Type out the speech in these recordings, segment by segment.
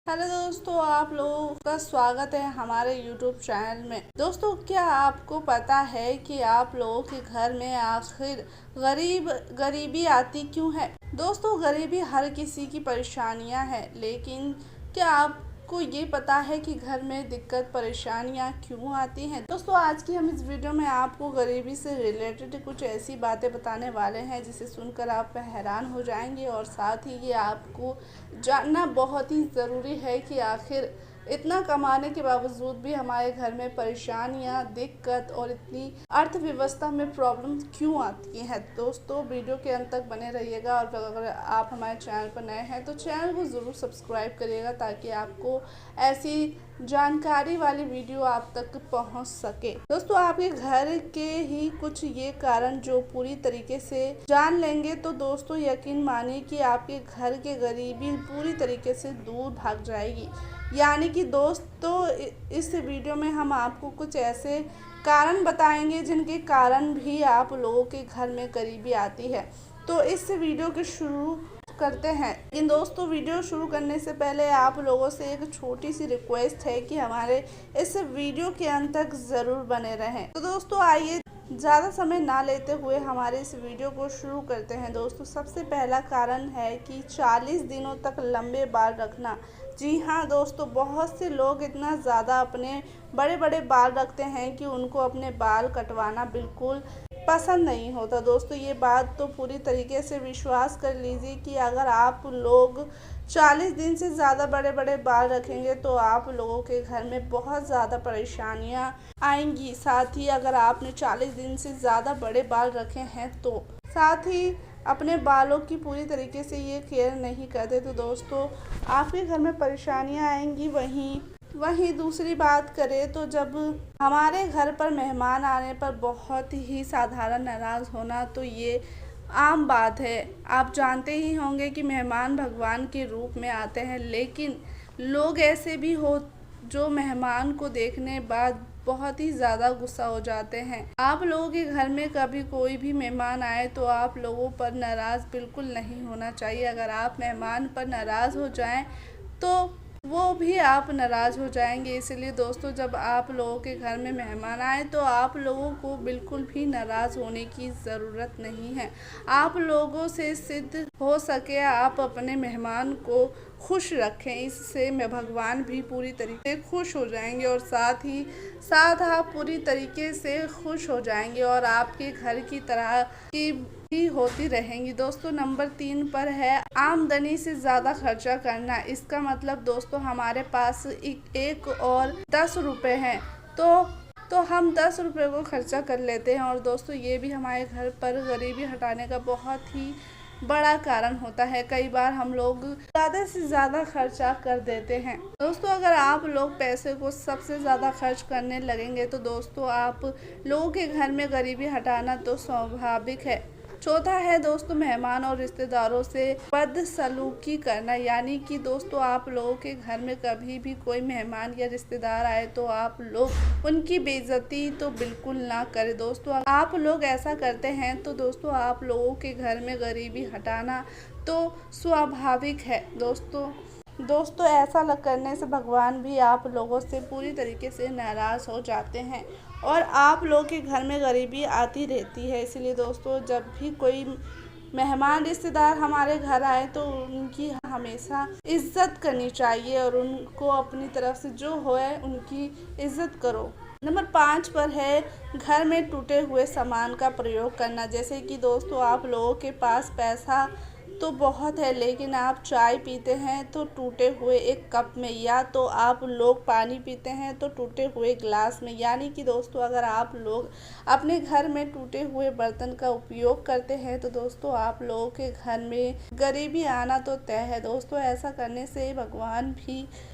Hello दोस्तों, आप लोगों का स्वागत है हमारे YouTube चैनल में। दोस्तों, क्या आपको पता है कि आप लोगों के घर में आखिर गरीबी आती क्यों है? दोस्तों, गरीबी हर किसी की परेशानियां है, लेकिन क्या आपको ये पता है कि घर में दिक्कत परेशानियां क्यों आती हैं? दोस्तों, आज की हम इस वीडियो में आपको गरीबी से रिलेटेड कुछ ऐसी बातें बताने वाले हैं जिसे सुनकर आप हैरान हो जाएंगे, और साथ ही ये आपको जानना बहुत ही ज़रूरी है कि आखिर इतना कमाने के बावजूद भी हमारे घर में परेशानियां, दिक्कत और इतनी अर्थव्यवस्था में प्रॉब्लम क्यों आती हैं। दोस्तों, वीडियो के अंत तक बने रहिएगा, और अगर आप हमारे चैनल पर नए हैं तो चैनल को ज़रूर सब्सक्राइब करिएगा ताकि आपको ऐसी जानकारी वाली वीडियो आप तक पहुंच सके। दोस्तों, आपके घर के ही कुछ ये कारण जो पूरी तरीके से जान लेंगे तो दोस्तों यकीन मानिए कि आपके घर के गरीबी पूरी तरीके से दूर भाग जाएगी। यानी कि दोस्तों, इस वीडियो में हम आपको कुछ ऐसे कारण बताएंगे जिनके कारण भी आप लोगों के घर में गरीबी आती है। तो इस वीडियो के शुरू करते हैं। लेकिन दोस्तों, वीडियो शुरू करने से पहले आप लोगों से एक छोटी सी रिक्वेस्ट है कि हमारे इस वीडियो के अंत तक ज़रूर बने रहें। तो दोस्तों, आइए ज़्यादा समय ना लेते हुए हमारे इस वीडियो को शुरू करते हैं। दोस्तों, सबसे पहला कारण है कि 40 दिनों तक लंबे बाल रखना। जी हाँ दोस्तों, बहुत से लोग इतना ज़्यादा अपने बड़े बड़े बाल रखते हैं कि उनको अपने बाल कटवाना बिल्कुल पसंद नहीं होता। दोस्तों, ये बात तो पूरी तरीके से विश्वास कर लीजिए कि अगर आप लोग 40 दिन से ज़्यादा बड़े बड़े बाल रखेंगे तो आप लोगों के घर में बहुत ज़्यादा परेशानियां आएंगी। साथ ही अगर आपने 40 दिन से ज़्यादा बड़े बाल रखे हैं तो साथ ही अपने बालों की पूरी तरीके से ये केयर नहीं करते तो दोस्तों आपके घर में परेशानियां आएंगी। वहीं दूसरी बात करें तो जब हमारे घर पर मेहमान आने पर बहुत ही साधारण नाराज़ होना तो ये आम बात है। आप जानते ही होंगे कि मेहमान भगवान के रूप में आते हैं, लेकिन लोग ऐसे भी हो जो मेहमान को देखने बाद बहुत ही ज़्यादा गुस्सा हो जाते हैं। आप लोगों के घर में कभी कोई भी मेहमान आए तो आप लोगों पर नाराज़ बिल्कुल नहीं होना चाहिए। अगर आप मेहमान पर नाराज़ हो जाएं तो वो भी आप नाराज़ हो जाएंगे। इसलिए दोस्तों, जब आप लोगों के घर में मेहमान आए तो आप लोगों को बिल्कुल भी नाराज़ होने की ज़रूरत नहीं है। आप लोगों से सिद्ध हो सके आप अपने मेहमान को खुश रखें, इससे मैं भगवान भी पूरी तरीके से खुश हो जाएंगे, और साथ आप पूरी तरीके से खुश हो जाएंगे और आपके घर की तरह की भी होती रहेंगी। दोस्तों, नंबर 3 पर है आमदनी से ज़्यादा खर्चा करना। इसका मतलब दोस्तों हमारे पास एक और 10 रुपये हैं तो हम 10 रुपये को खर्चा कर लेते हैं, और दोस्तों ये भी हमारे घर पर गरीबी हटाने का बहुत ही बड़ा कारण होता है। कई बार हम लोग ज़्यादा से ज़्यादा खर्चा कर देते हैं। दोस्तों, अगर आप लोग पैसे को सबसे ज़्यादा खर्च करने लगेंगे तो दोस्तों आप लोगों के घर में गरीबी हटाना तो स्वाभाविक है। चौथा है दोस्तों मेहमान और रिश्तेदारों से बदसलूकी करना। यानी कि दोस्तों आप लोगों के घर में कभी भी कोई मेहमान या रिश्तेदार आए तो आप लोग उनकी बेइज्जती तो बिल्कुल ना करें। दोस्तों, आप लोग ऐसा करते हैं तो दोस्तों आप लोगों के घर में गरीबी हटाना तो स्वाभाविक है। दोस्तों ऐसा करने से भगवान भी आप लोगों से पूरी तरीके से नाराज़ हो जाते हैं और आप लोगों के घर में गरीबी आती रहती है। इसलिए दोस्तों, जब भी कोई मेहमान रिश्तेदार हमारे घर आए तो उनकी हमेशा इज्जत करनी चाहिए और उनको अपनी तरफ से जो होए उनकी इज्जत करो। नंबर 5 पर है घर में टूटे हुए सामान का प्रयोग करना। जैसे कि दोस्तों आप लोगों के पास पैसा तो बहुत है, लेकिन आप चाय पीते हैं तो टूटे हुए एक कप में, या तो आप लोग पानी पीते हैं तो टूटे हुए ग्लास में। यानी कि दोस्तों अगर आप लोग अपने घर में टूटे हुए बर्तन का उपयोग करते हैं तो दोस्तों आप लोगों के घर में गरीबी आना तो तय है। दोस्तों, ऐसा करने से भगवान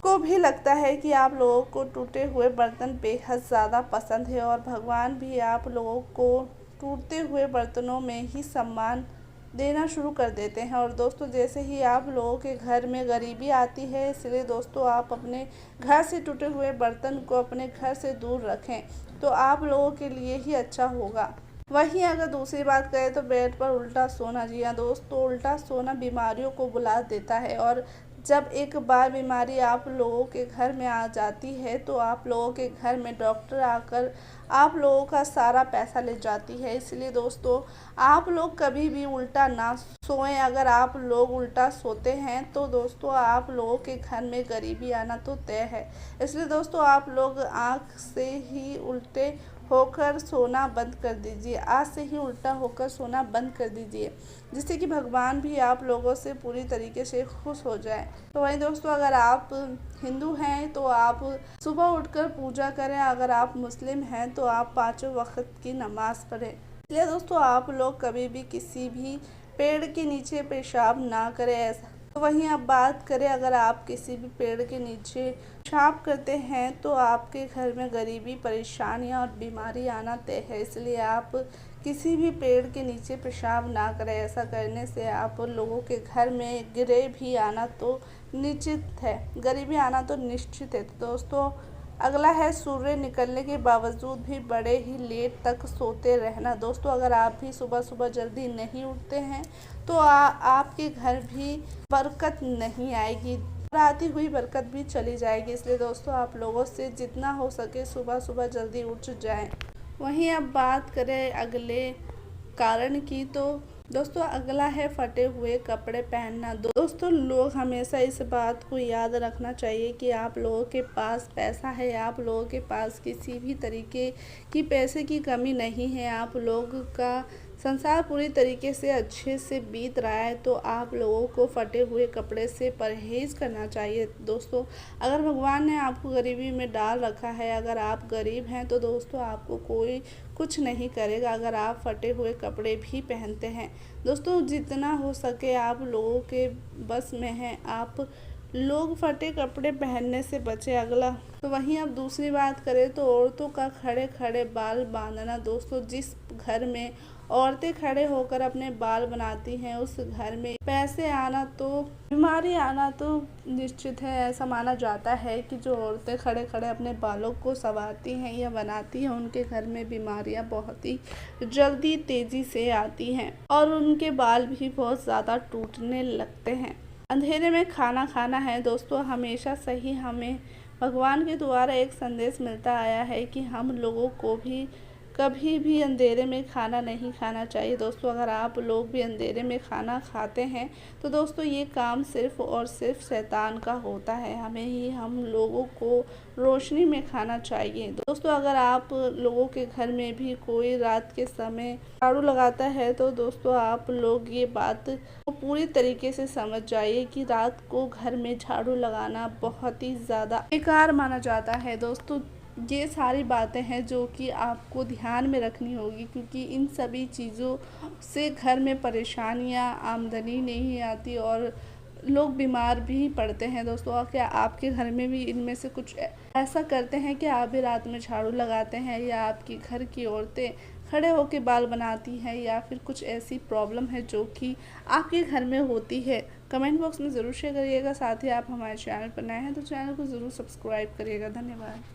को भी लगता है कि आप लोगों को टूटे हुए बर्तन बेहद ज़्यादा पसंद है, और भगवान भी आप लोगों को टूटते हुए बर्तनों में ही सम्मान देना शुरू कर देते हैं। और दोस्तों, जैसे ही आप लोगों के घर में गरीबी आती है, इसलिए दोस्तों आप अपने घर से टूटे हुए बर्तन को अपने घर से दूर रखें तो आप लोगों के लिए ही अच्छा होगा। वहीं अगर दूसरी बात करें तो बेड पर उल्टा सोना। जी हाँ दोस्तों, उल्टा सोना बीमारियों को बुला देता है और जब एक बार बीमारी आप लोगों के घर में आ जाती है तो आप लोगों के घर में डॉक्टर आकर आप लोगों का सारा पैसा ले जाती है। इसलिए दोस्तों, आप लोग कभी भी उल्टा ना सोएं। अगर आप लोग उल्टा सोते हैं तो दोस्तों आप लोगों के घर में गरीबी आना तो तय है। इसलिए दोस्तों, आप लोग आँख से ही उल्टे होकर सोना बंद कर दीजिए। आज से ही उल्टा होकर सोना बंद कर दीजिए, जिससे कि भगवान भी आप लोगों से पूरी तरीके से खुश हो जाए। तो वहीं दोस्तों, अगर आप हिंदू हैं तो आप सुबह उठकर पूजा करें। अगर आप मुस्लिम हैं तो आप 5 वक्त की नमाज़ पढ़ें। इसलिए दोस्तों, आप लोग कभी भी किसी भी पेड़ के नीचे पेशाब ना करें। ऐसा तो वहीं अब बात करें, अगर आप किसी भी पेड़ के नीचे पेशाब करते हैं तो आपके घर में गरीबी, परेशानियां और बीमारी आना तय है। इसलिए आप किसी भी पेड़ के नीचे पेशाब ना करें। ऐसा करने से आप लोगों के घर में गरीबी आना तो निश्चित है, गरीबी आना तो निश्चित है। तो दोस्तों, अगला है सूर्य निकलने के बावजूद भी बड़े ही लेट तक सोते रहना। दोस्तों, अगर आप भी सुबह सुबह जल्दी नहीं उठते हैं तो आपके घर भी बरकत नहीं आएगी, आती हुई बरकत भी चली जाएगी। इसलिए दोस्तों, आप लोगों से जितना हो सके सुबह सुबह जल्दी उठ जाएं। वहीं अब बात करें अगले कारण की, तो दोस्तों अगला है फटे हुए कपड़े पहनना। दोस्तों, लोग हमेशा इस बात को याद रखना चाहिए कि आप लोगों के पास पैसा है, आप लोगों के पास किसी भी तरीके की पैसे की कमी नहीं है, आप लोग का संसार पूरी तरीके से अच्छे से बीत रहा है। तो आप लोगों को फटे हुए कपड़े से परहेज़ करना चाहिए। दोस्तों, अगर भगवान ने आपको गरीबी में डाल रखा है, अगर आप गरीब हैं तो दोस्तों आपको कोई कुछ नहीं करेगा अगर आप फटे हुए कपड़े भी पहनते हैं। दोस्तों, जितना हो सके आप लोगों के बस में है, आप लोग फटे कपड़े पहनने से बचे। अगला तो वहीं अब दूसरी बात करें तो औरतों का खड़े खड़े बाल बांधना। दोस्तों, जिस घर में औरतें खड़े होकर अपने बाल बनाती हैं उस घर में पैसे आना तो बीमारी आना तो निश्चित है। ऐसा माना जाता है कि जो औरतें खड़े खड़े अपने बालों को संवारती हैं या बनाती हैं उनके घर में बीमारियां बहुत ही जल्दी तेजी से आती हैं और उनके बाल भी बहुत ज़्यादा टूटने लगते हैं। अंधेरे में खाना खाना है। दोस्तों, हमेशा सही हमें भगवान के द्वारा एक संदेश मिलता आया है कि हम लोगों को भी कभी भी अंधेरे में खाना नहीं खाना चाहिए। दोस्तों, अगर आप लोग भी अंधेरे में खाना खाते हैं तो दोस्तों ये काम सिर्फ और सिर्फ शैतान का होता है। हमें ही हम लोगों को रोशनी में खाना चाहिए। दोस्तों, अगर आप लोगों के घर में भी कोई रात के समय झाड़ू लगाता है तो दोस्तों आप लोग ये बात को पूरी तरीके से समझ जाइए कि रात को घर में झाड़ू लगाना बहुत ही ज़्यादा बेकार माना जाता है। दोस्तों, ये सारी बातें हैं जो कि आपको ध्यान में रखनी होगी, क्योंकि इन सभी चीज़ों से घर में परेशानियां, आमदनी नहीं आती और लोग बीमार भी पड़ते हैं। दोस्तों, क्या आपके घर में भी इनमें से कुछ ऐसा करते हैं कि आप भी रात में झाड़ू लगाते हैं, या आपकी घर की औरतें खड़े होकर बाल बनाती हैं, या फिर कुछ ऐसी प्रॉब्लम है जो कि आपके घर में होती है? कमेंट बॉक्स में ज़रूर शेयर करिएगा। साथ ही आप हमारे चैनल पर नए हैं तो चैनल को ज़रूर सब्सक्राइब करिएगा। धन्यवाद।